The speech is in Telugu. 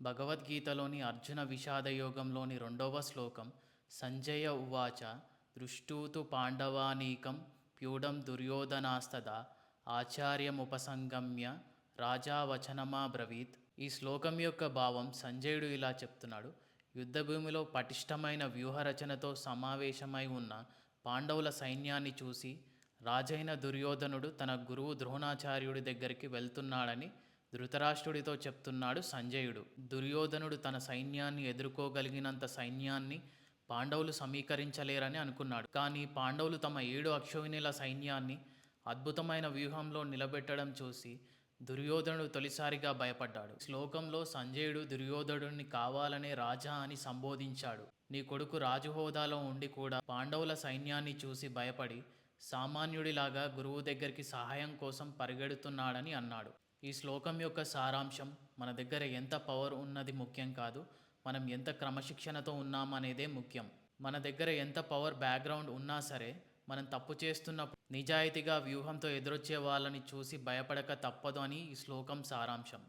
భగవద్గీతలోని అర్జున విషాదయోగంలోని 2వ శ్లోకం సంజయ ఉవాచ దృష్టూతు పాండవానీకం ప్యూఢం దుర్యోధనాస్తదా ఆచార్యముపసంగమ్య రాజా వచనమాబ్రవీత్. ఈ శ్లోకం యొక్క భావం సంజయుడు ఇలా చెప్తున్నాడు. యుద్ధభూమిలో పటిష్టమైన వ్యూహరచనతో సమావేశమై ఉన్న పాండవుల సైన్యాన్ని చూసి రాజైన దుర్యోధనుడు తన గురువు ద్రోణాచార్యుడి దగ్గరికి వెళ్తున్నాడని ధృతరాష్ట్రుడితో చెప్తున్నాడు సంజయుడు. దుర్యోధనుడు తన సైన్యాన్ని ఎదుర్కోగలిగినంత సైన్యాన్ని పాండవులు సమీకరించలేరని అనుకున్నాడు. కానీ పాండవులు తమ 7 అక్షోహిణీల సైన్యాన్ని అద్భుతమైన వ్యూహంలో నిలబెట్టడం చూసి దుర్యోధనుడు తొలిసారిగా భయపడ్డాడు. శ్లోకంలో సంజయుడు దుర్యోధనుడిని కావాలనే రాజా అని సంబోధించాడు. నీ కొడుకు రాజు హోదాలో ఉండి కూడా పాండవుల సైన్యాన్ని చూసి భయపడి సామాన్యుడిలాగా గురువు దగ్గరికి సహాయం కోసం పరిగెడుతున్నాడని అన్నాడు. ఈ శ్లోకం యొక్క సారాంశం, మన దగ్గర ఎంత పవర్ ఉన్నది ముఖ్యం కాదు, మనం ఎంత క్రమశిక్షణతో ఉన్నామనేదే ముఖ్యం. మన దగ్గర ఎంత పవర్ బ్యాక్గ్రౌండ్ ఉన్నా సరే మనం తప్పు చేస్తున్నప్పుడు నిజాయితీగా వ్యూహంతో ఎదురొచ్చే వాళ్ళని చూసి భయపడక తప్పదు అని ఈ శ్లోకం సారాంశం.